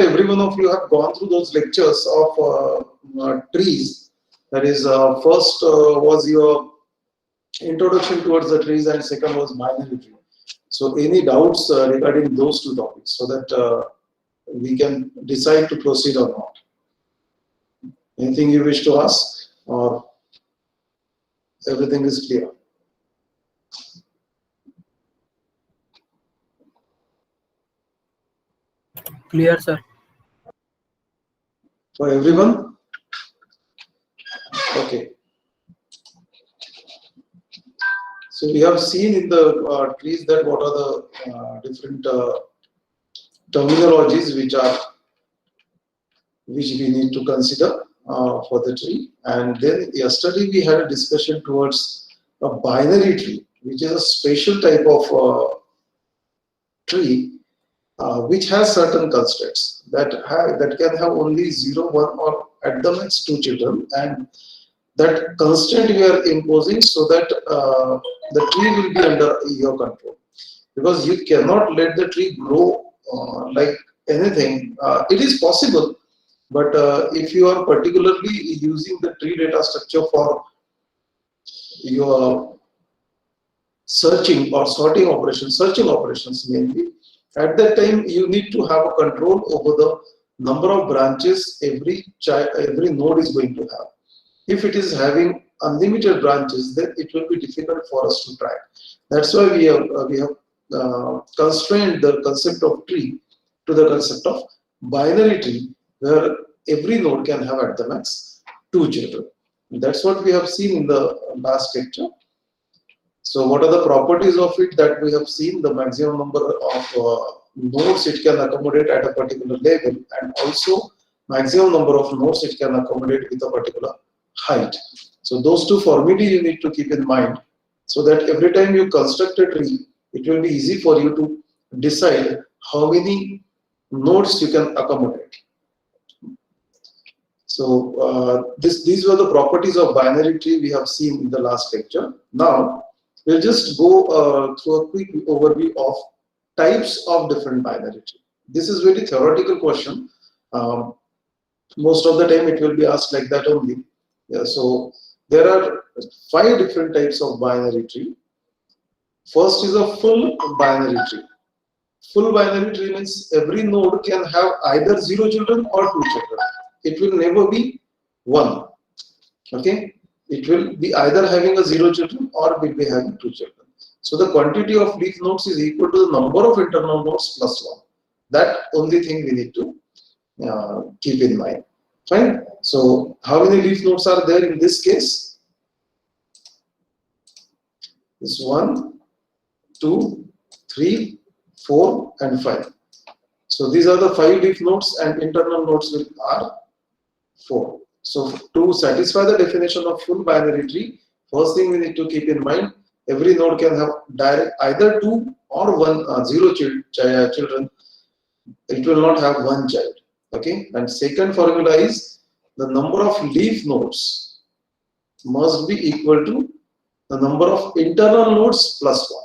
every one of you have gone through those lectures of trees. That is, first was your introduction towards the trees, and second was binary tree. So, any doubts regarding those two topics, so that we can decide to proceed or not? Anything you wish to ask, or everything is clear? Clear, sir. For everyone? Okay. So we have seen in the trees that what are the different terminologies which we need to consider for the tree. And then yesterday we had a discussion towards a binary tree, which is a special type of tree which has certain constraints that can have only 0, 1, or at the max 2 children, and that constraint we are imposing so that the tree will be under your control, because you cannot let the tree grow like anything. It is possible, but if you are particularly using the tree data structure for your searching or sorting operations, searching operations mainly, at that time you need to have a control over the number of branches every node is going to have. If it is having unlimited branches, then it will be difficult for us to track. That's why we have constrained the concept of tree to the concept of binary tree, where every node can have at the max 2 children. That's what we have seen in the last lecture. So what are the properties of it that we have seen? The maximum number of nodes it can accommodate at a particular level, and also maximum number of nodes it can accommodate with a particular height. So those two formulae you need to keep in mind, so that every time you construct a tree, it will be easy for you to decide how many nodes you can accommodate. So these were the properties of binary tree we have seen in the last lecture. Now we'll just go through a quick overview of types of different binary tree. This is very theoretical question. Most of the time it will be asked like that only. Yeah, so there are 5 different types of binary tree. First is a full binary tree. Full binary tree means every node can have either 0 children or 2 children. It will never be 1. Okay? It will be either having a 0 children or will be having 2 children. So the quantity of leaf nodes is equal to the number of internal nodes plus 1. That only thing we need to keep in mind. Fine. So how many leaf nodes are there in this case? This 1, 2, 3, 4, and 5. So these are the 5 leaf nodes, and internal nodes are 4. So to satisfy the definition of full binary tree, first thing we need to keep in mind, every node can have either 2 or 1 0 children. It will not have 1 child. Okay. And second formula is the number of leaf nodes must be equal to the number of internal nodes plus 1.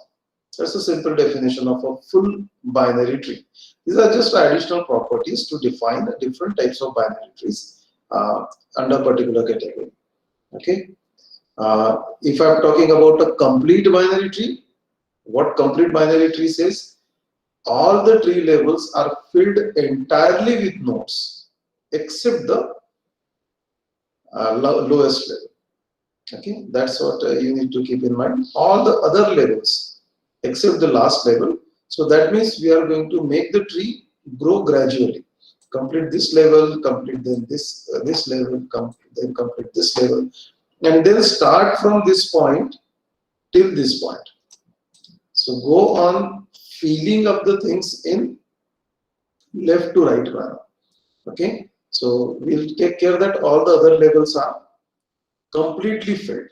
That's a simple definition of a full binary tree. These are just additional properties to define the different types of binary trees under particular category. Okay. If I'm talking about a complete binary tree, what complete binary tree says? All the tree levels are filled entirely with nodes except the lowest level. Okay, that's what you need to keep in mind. All the other levels except the last level. So that means we are going to make the tree grow gradually. Complete this level, complete then this level, then complete this level, and then start from this point till this point. So go on filling up the things in left to right manner. Okay, so we'll take care that all the other levels are completely filled.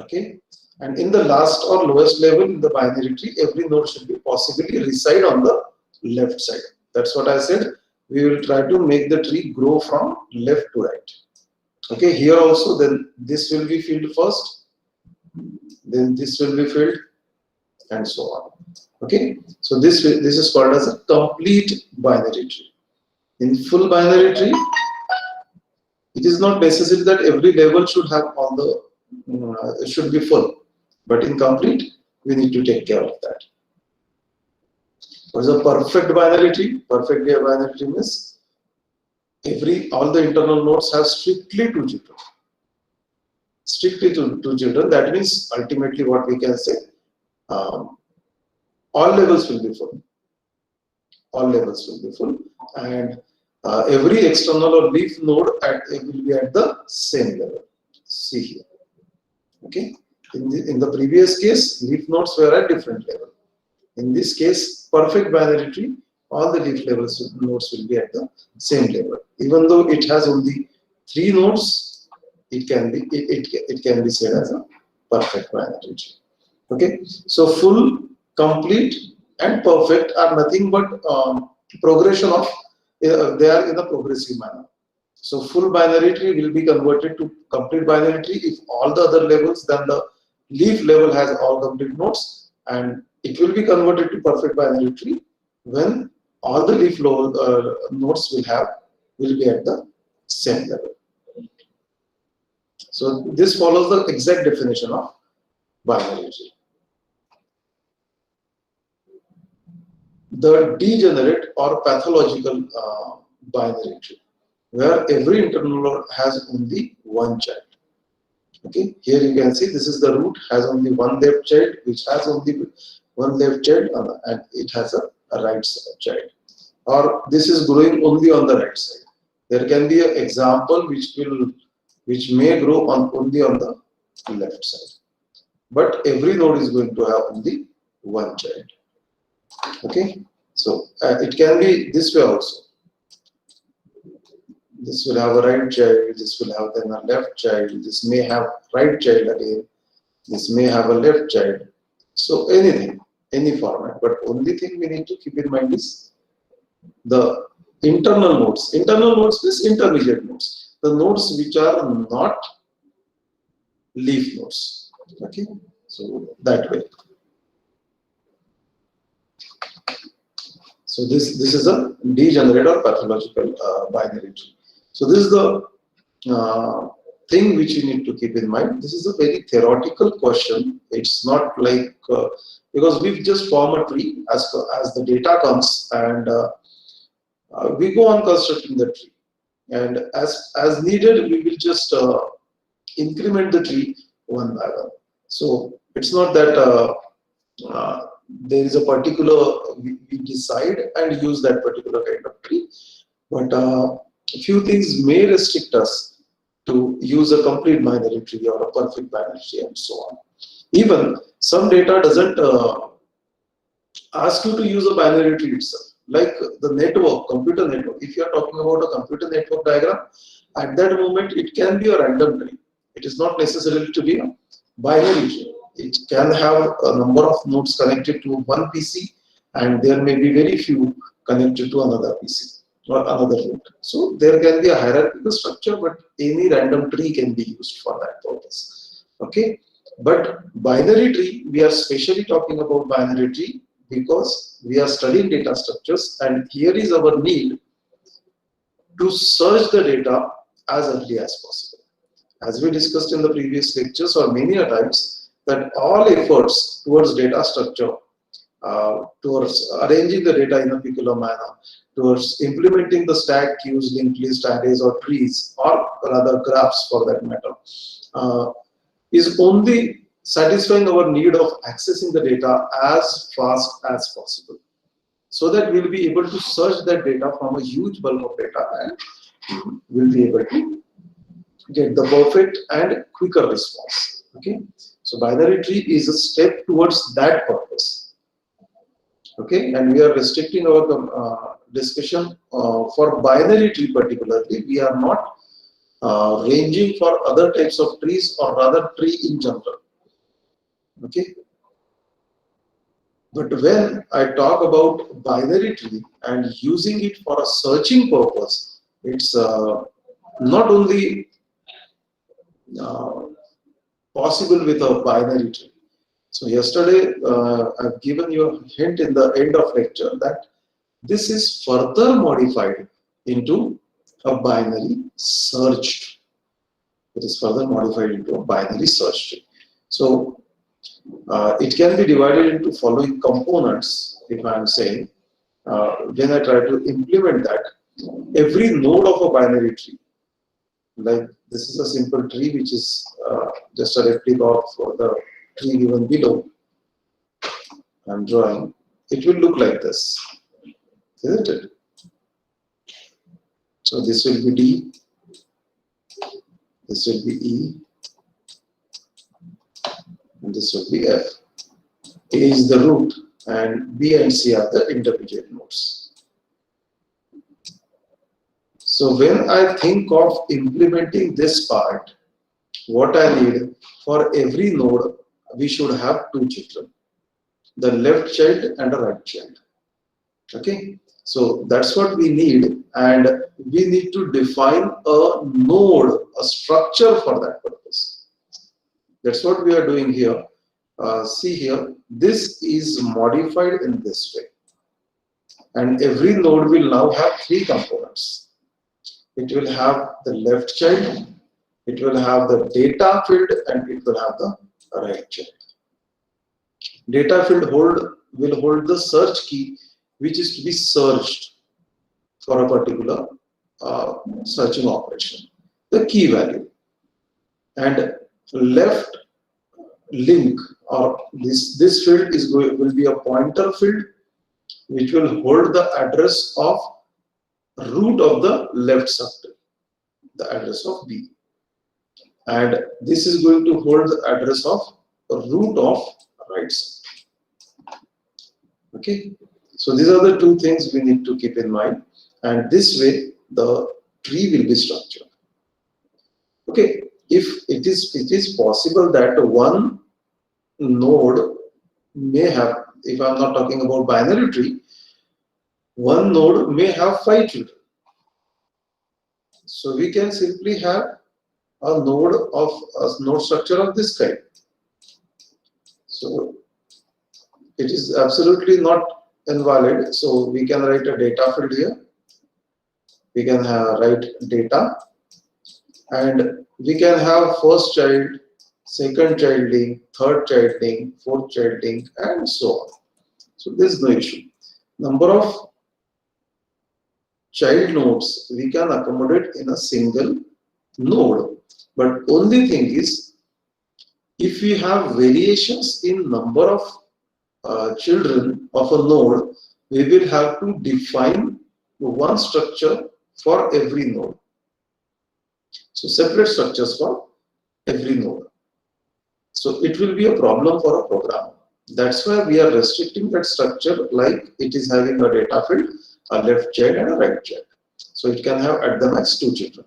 Okay, and in the last or lowest level in the binary tree, every node should be possibly reside on the left side. That's what I said. We will try to make the tree grow from left to right. Okay, here also then this will be filled first, then this will be filled, and so on. Okay, so this is called as a complete binary tree. In full binary tree, it is not necessary that every level should have all the should be full, but in complete, we need to take care of that. What is a perfect binary tree? Perfect binary tree means all the internal nodes have strictly two children. Strictly two children. That means ultimately what we can say, all levels will be full. All levels will be full, and every external or leaf node will be at the same level. See here. Okay. In the previous case, leaf nodes were at different level. In this case, perfect binary tree, all the leaf nodes will be at the same level. Even though it has only 3 nodes, it can be said as a perfect binary tree. Okay. So full, complete, and perfect are nothing but progression of they are in a progressive manner. So full binary tree will be converted to complete binary tree if all the other levels than the leaf level has all complete nodes, and it will be converted to perfect binary tree when all the leaf nodes will be at the same level. So this follows the exact definition of binary tree. The degenerate or pathological binary tree, where every internal node has only one child. Okay, here you can see this is the root, has only one left child, which has only one left child, and it has a right child. Or this is growing only on the right side. There can be an example which may grow only on the left side. But every node is going to have only one child. Okay, so it can be this way also. This will have a right child, this will have then a left child, this may have right child again, this may have a left child. So anything, any format, but only thing we need to keep in mind is the internal nodes. Internal nodes means intermediate nodes, the nodes which are not leaf nodes. Okay, so that way. So this is a degenerate or pathological binary tree. So this is the thing which you need to keep in mind. This is a very theoretical question. It's not like because we've just formed a tree as the data comes, and we go on constructing the tree, and as needed we will just increment the tree one by one. So it's not that there is a particular we decide and use that particular kind of tree, but a few things may restrict us to use a complete binary tree or a perfect binary tree and so on. Even some data doesn't ask you to use a binary tree itself, like the network, computer network. If you are talking about a computer network diagram, at that moment it can be a random tree. It is not necessarily to be a binary tree. It can have a number of nodes connected to one PC, and there may be very few connected to another PC or another node. So there can be a hierarchical structure, but any random tree can be used for that purpose. Okay, but binary tree, we are specially talking about binary tree because we are studying data structures, and here is our need to search the data as early as possible. As we discussed in the previous lectures or many times, that all efforts towards data structure, towards arranging the data in a particular manner, towards implementing the stack, queues, linked list, arrays, or trees, or rather graphs for that matter, is only satisfying our need of accessing the data as fast as possible, so that we'll be able to search that data from a huge bulk of data, and we'll be able to get the perfect and quicker response. Okay, so binary tree is a step towards that purpose. Okay, and we are restricting our discussion for binary tree particularly. We are not ranging for other types of trees, or rather tree in general. Okay, but when I talk about binary tree and using it for a searching purpose, it's not only possible with a binary tree. So yesterday I've given you a hint in the end of lecture that this is further modified into a binary search tree. It is further modified into a binary search tree. So it can be divided into following components. If I am saying, when I try to implement that, every node of a binary tree, like this is a simple tree which is just a replica of the tree given below. I'm drawing. It will look like this, isn't it? So this will be D, this will be E, and this will be F. A is the root, and B and C are the intermediate nodes. So when I think of implementing this part, what I need for every node, we should have two children, the left child and the right child. Okay, so that's what we need, and we need to define a node, a structure for that purpose. That's what we are doing here. See here, this is modified in this way, and every node will now have three components. It will have the left child, it will have the data field, and it will have the right child. Data field will hold the search key which is to be searched for a particular searching operation, the key value. And left link, or this field will be a pointer field which will hold the address of root of the left subtree, the address of B. And this is going to hold the address of root of right subtree. Okay, so these are the two things we need to keep in mind, and this way the tree will be structured. Okay, if it is possible that one node may have, if I'm not talking about binary tree, one node may have 5 children. So we can simply have a node structure of this kind. So it is absolutely not invalid. So we can write a data field here. We can write data, and we can have first child, second child link, third child link, fourth child link, and so on. So there is no issue. Number of child nodes we can accommodate in a single node, but only thing is, if we have variations in number of children of a node, we will have to define one structure for every node. So separate structures for every node. So it will be a problem for a programmer. That's why we are restricting that structure, like it is having a data field, a left child and a right child. So it can have at the max 2 children.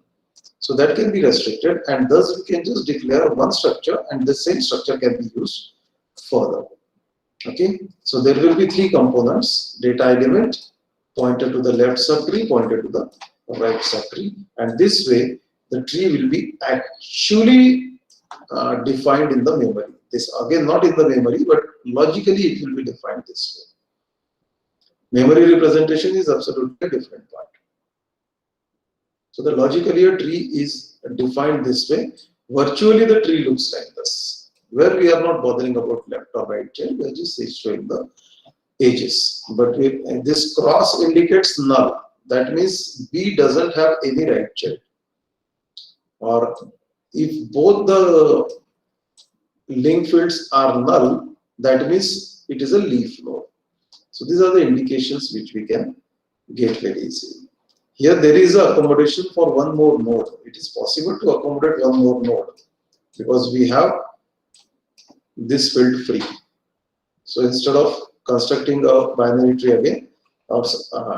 So that can be restricted, and thus we can just declare one structure, and the same structure can be used further. Okay, so there will be 3 components: data element, pointer to the left subtree, pointer to the right subtree, and this way the tree will be actually defined in the memory. This again not in the memory, but logically it will be defined this way. Memory representation is absolutely a different part. So the logically a tree is defined this way. Virtually the tree looks like this, where we are not bothering about left or right child, we are just showing the edges. But this cross indicates null. That means B doesn't have any right child. Or if both the link fields are null, that means it is a leaf node. So these are the indications which we can get very easily. Here there is an accommodation for one more node. It is possible to accommodate one more node because we have this field free. So instead of constructing a binary tree again or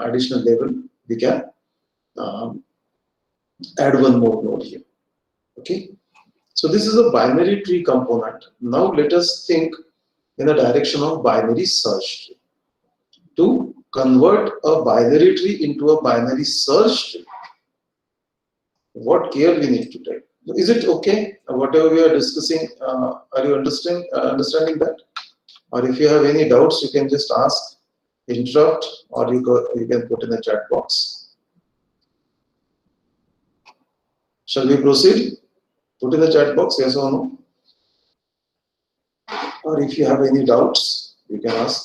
additional label, we can add one more node here. Okay. So this is a binary tree component. Now let us think in the direction of binary search tree. To convert a binary tree into a binary search tree, what care we need to take? Is it okay? Whatever we are discussing, are you understanding that? Or if you have any doubts, you can just ask, interrupt, or you can put in the chat box. Shall we proceed? Put in the chat box yes or no. Or if you have any doubts, you can ask.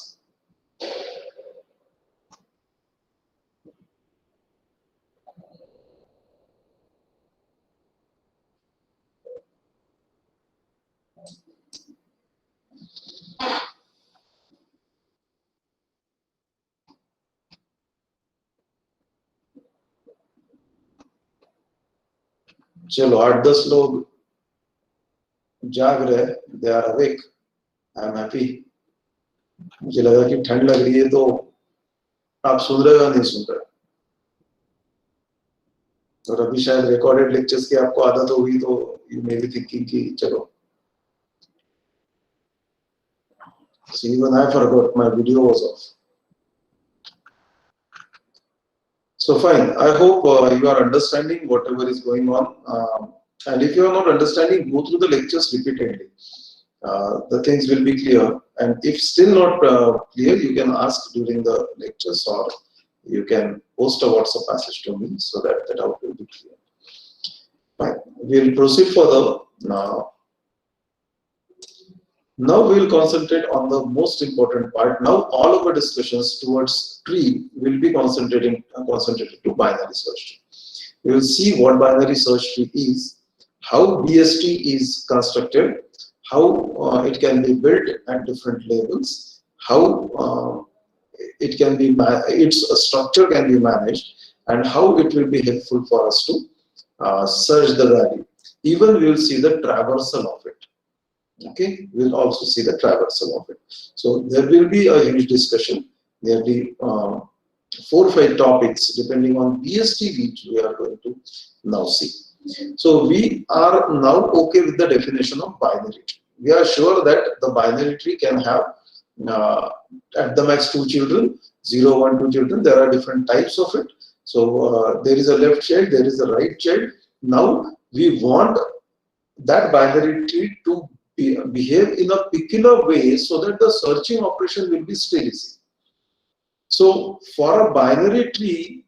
चलो 8-10 लोग जाग रहे, they are awake. I am happy. मुझे लगा कि ठंड लग रही है तो आप सुन रहे हो या नहीं सुन रहे, और अभी शायद रिकॉर्डेड लेक्चर्स की आपको आदत होगी तो यू मे बी थिंकिंग कि चलो. So even I forgot my video was off. So fine. I hope you are understanding whatever is going on. And if you are not understanding, go through the lectures repeatedly. The things will be clear. And if still not clear, you can ask during the lectures, or you can post a WhatsApp message to me so that the doubt will be clear. Fine. We'll proceed further. Now we will concentrate on the most important part. Now all of our discussions towards tree will be concentrated to binary search tree. We will see what binary search tree is, how BST is constructed, how it can be built at different levels, how it can be its structure can be managed, and how it will be helpful for us to search the value. Even we will see the traversal of it. Okay, we'll also see the traversal of it. So there will be a huge discussion. There will be 4 or 5 topics depending on BST which we are going to now see. So we are now okay with the definition of binary tree. We are sure that the binary tree can have at the max 2 children, 0, 1, 2 children. There are different types of it. So there is a left child, there is a right child. Now we want that binary tree to behave in a peculiar way so that the searching operation will be still easy. So for a binary tree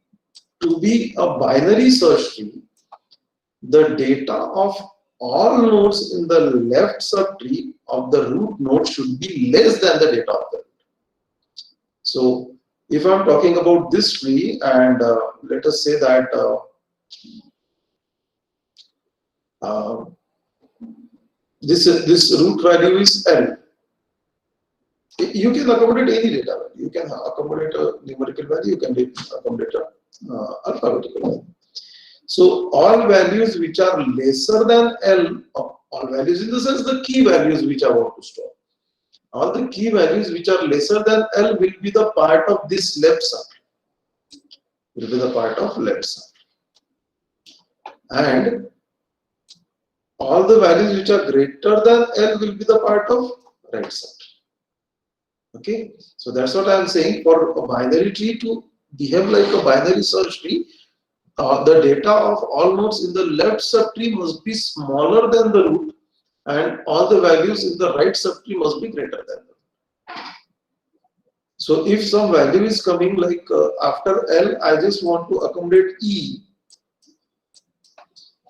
to be a binary search tree, the data of all nodes in the left subtree of the root node should be less than the data of the root. So if I'm talking about this tree, and let us say that this root value is L. You can accommodate any data value. You can accommodate a numerical value, you can accommodate a alphabetical value. So all values which are lesser than L, all values in the sense the key values which I want to store. All the key values which are lesser than L will be the part of this left subtree. Will be the part of left subtree. And all the values which are greater than L will be the part of right subtree. Okay, so that's what I am saying. For a binary tree to behave like a binary search tree, the data of all nodes in the left subtree must be smaller than the root, and all the values in the right subtree must be greater than the root. So if some value is coming like after L, I just want to accommodate E,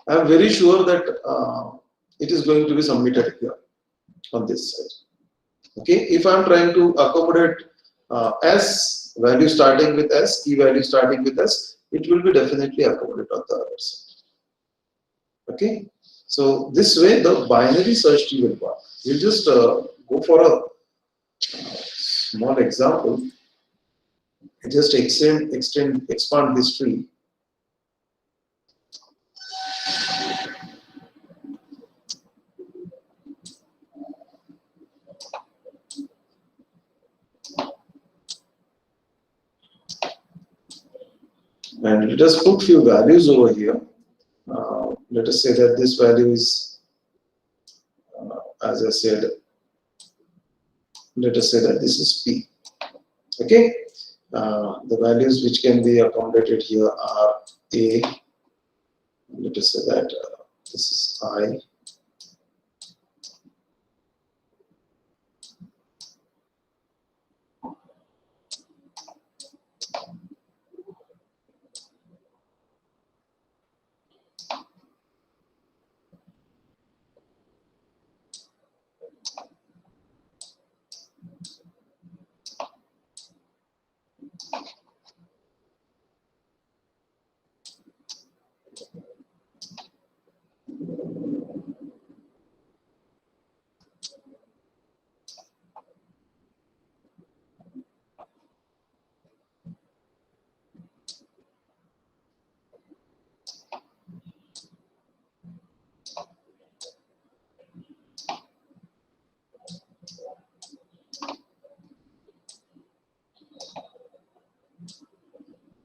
I am very sure that it is going to be submitted here on this side. Okay, if I am trying to accommodate S, value starting with S, key value starting with S, it will be definitely accommodated on the other side. Okay, so this way the binary search tree will work. We'll just go for a small example. Just expand this tree. And let us put few values over here. Let us say that this value is, as I said, let us say that this is P. Okay, the values which can be accommodated here are A. Let us say that this is I.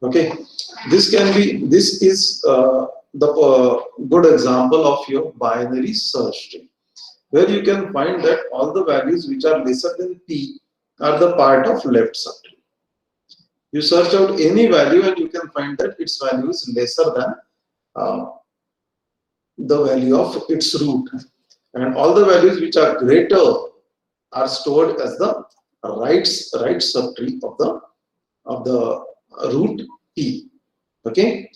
Okay, this is the good example of your binary search tree, where you can find that all the values which are lesser than p are the part of left subtree. You search out any value and you can find that its value is lesser than the value of its root, and all the values which are greater are stored as the right subtree of the root p. Okay,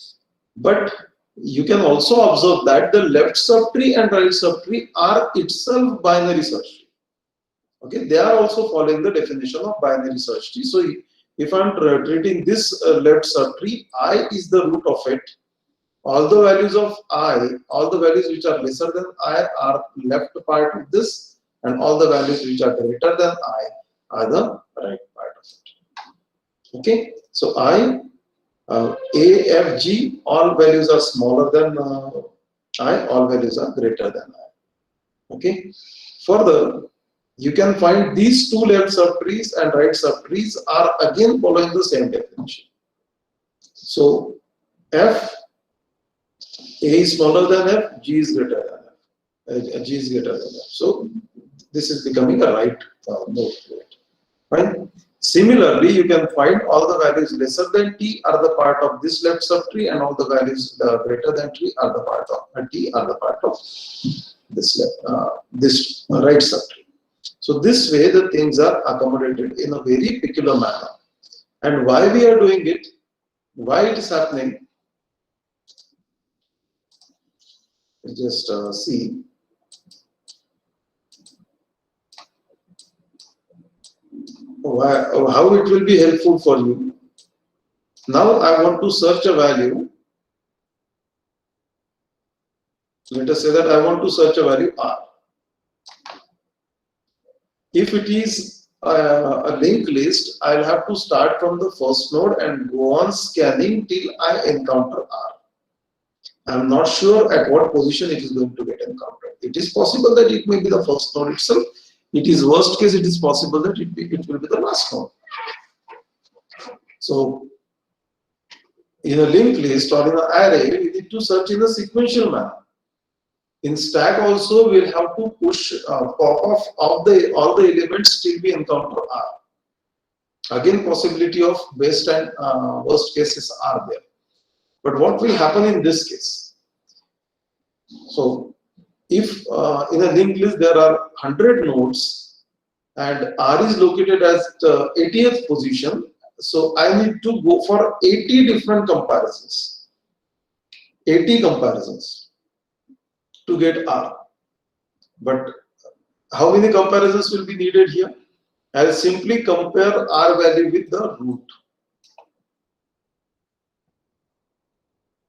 but you can also observe that the left subtree and right subtree are itself binary search tree. Okay, they are also following the definition of binary search tree. So if I'm treating this left subtree, I is the root of it. All the values of I, all the values which are lesser than I are left part of this, and all the values which are greater than I are the right part of it. Okay, so I, A, F, G, all values are smaller than I, all values are greater than I. Okay, further, you can find these two left subtrees and right subtrees are again following the same definition. So F, A is smaller than F, G is greater than F. G is greater than F. So this is becoming a right node to it. Fine. Similarly, you can find all the values lesser than T are the part of this left subtree, and all the values greater than T are the part of this right subtree. So this way the things are accommodated in a very peculiar manner. And why we are doing it, why it is happening, just see. How it will be helpful for you. Now I want to search a value. Let us say that I want to search a value R. If it is a linked list, I'll have to start from the first node and go on scanning till I encounter R. I'm not sure at what position it is going to get encountered. It is possible that it may be the first node itself. It is worst case, it is possible that it will be the last node. So, in a linked list or in an array, we need to search in a sequential manner. In stack also, we'll have to push pop off all the elements till we encounter R. Again, possibility of best and worst cases are there. But what will happen in this case? So, if in a linked list there are 100 nodes and R is located at the 80th position, so I need to go for 80 different comparisons, 80 comparisons to get R. But how many comparisons will be needed here? I'll simply compare R value with the root.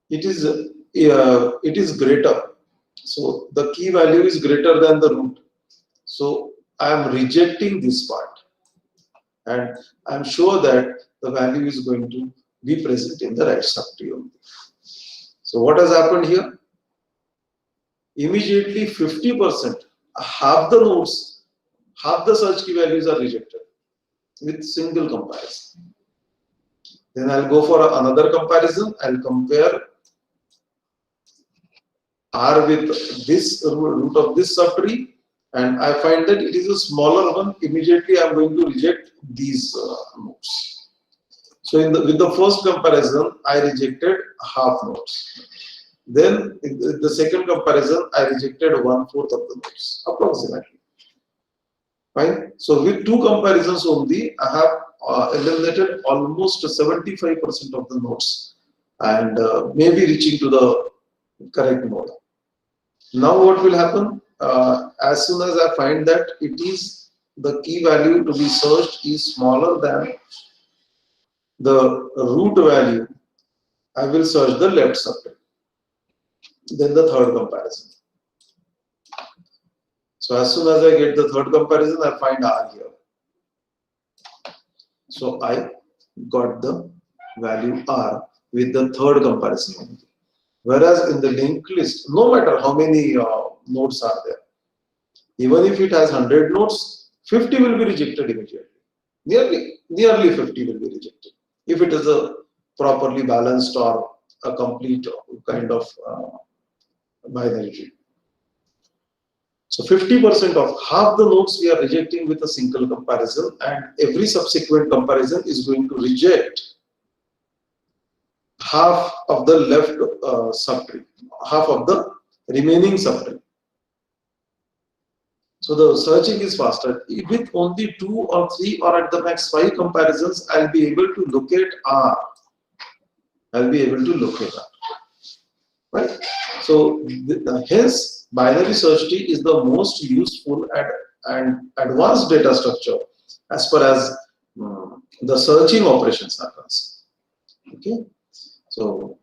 It is greater. So the key value is greater than the root. So I am rejecting this part, and I am sure that the value is going to be present in the right subtree only. So what has happened here? Immediately 50%, half the nodes, half the search key values are rejected with single comparison. Then I'll go for another comparison. I'll compare R with this root of this subtree, and I find that it is a smaller one. Immediately I'm going to reject these nodes. So with the first comparison, I rejected half nodes. Then in the second comparison, I rejected 1/4 of the nodes, approximately. Fine. So with two comparisons only, I have eliminated almost 75% of the nodes, and maybe reaching to the correct node. Now what will happen? As soon as I find that it is the key value to be searched is smaller than the root value, I will search the left subtree. then the third comparison. So as soon as I get the third comparison, I find R here. So I got the value R with the third comparison only. Whereas in the linked list, no matter how many nodes are there, even if it has 100 nodes, 50 will be rejected immediately. Nearly 50 will be rejected if it is a properly balanced or a complete kind of binary tree. So 50% of half the nodes we are rejecting with a single comparison, and every subsequent comparison is going to reject half of the left subtree, half of the remaining subtree. So the searching is faster. With only 2 or 3 or at the max 5 comparisons, I'll be able to locate R. I'll be able to locate R. Right? So hence binary search tree is the most useful and advanced data structure as far as the searching operations are concerned. Okay, so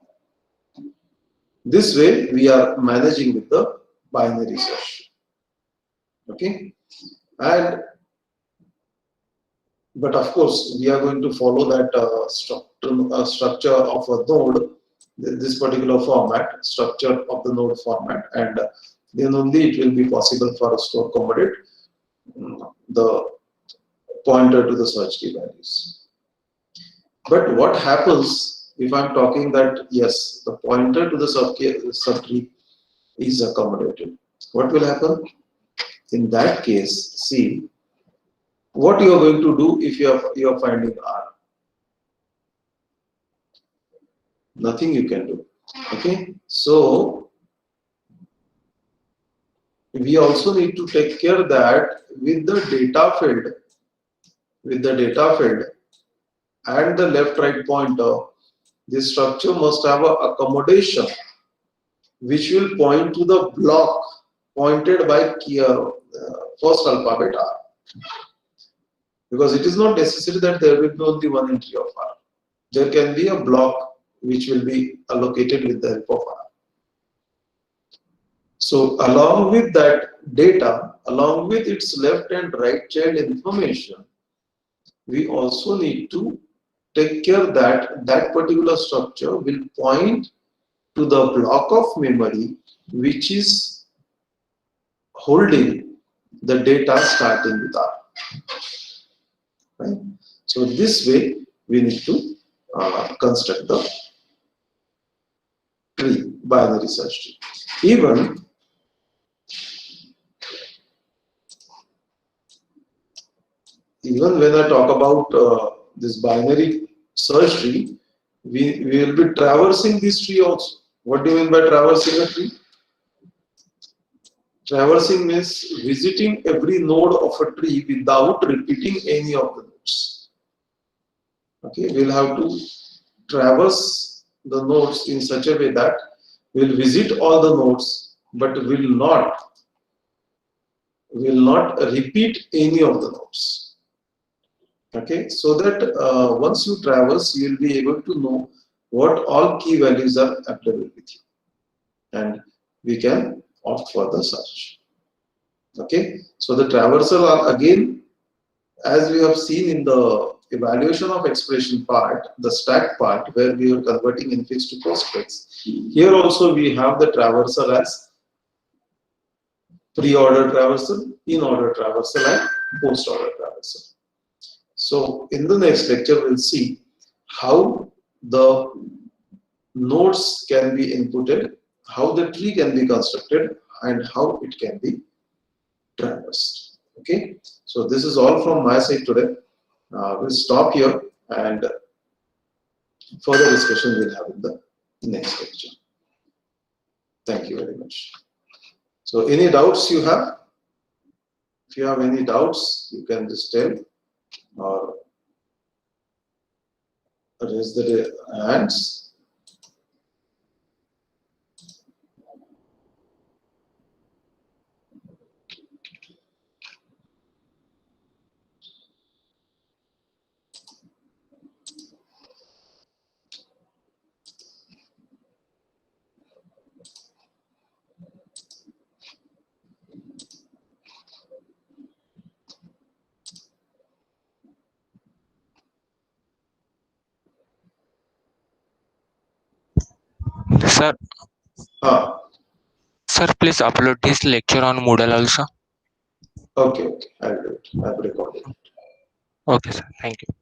this way we are managing with the binary search. Okay, and but of course we are going to follow that structure of a node, this particular format, structure of the node format, and then only it will be possible for us to accommodate the pointer to the search key values. But what happens if I'm talking that yes, the pointer to the subtree is accommodated? What will happen? In that case, see what you are going to do if you are finding R. Nothing you can do. Okay, so we also need to take care that with the data field, and the left right pointer, this structure must have a accommodation which will point to the block pointed by first alphabet R. Because it is not necessary that there will be only one entry of R. There can be a block which will be allocated with the help of R. So along with that data, along with its left and right child information, we also need to take care that that particular structure will point to the block of memory which is holding the data starting with R. Right? So this way we need to construct the tree, binary search tree. Even when I talk about this binary search tree, we will be traversing this tree also. What do you mean by traversing a tree? Traversing means visiting every node of a tree without repeating any of the nodes. Okay, we'll have to traverse the nodes in such a way that we'll visit all the nodes, but will not repeat any of the nodes. Okay, so that once you traverse, you will be able to know what all key values are available with you, and we can opt for the search. Okay, so the traversal are again, as we have seen in the evaluation of expression part, the stack part where we are converting infix to postfix. Here also we have the traversal as pre-order traversal, in-order traversal, and post-order traversal. So in the next lecture, we'll see how the nodes can be inputted, how the tree can be constructed, and how it can be traversed. Okay, so this is all from my side today. We'll stop here, and further discussion we'll have in the next lecture. Thank you very much. So any doubts you have? If you have any doubts, you can just tell or raise the hands. Sir, sir, please upload this lecture on Moodle also. Okay, I'll do it. I'll record it. Okay, sir. Thank you.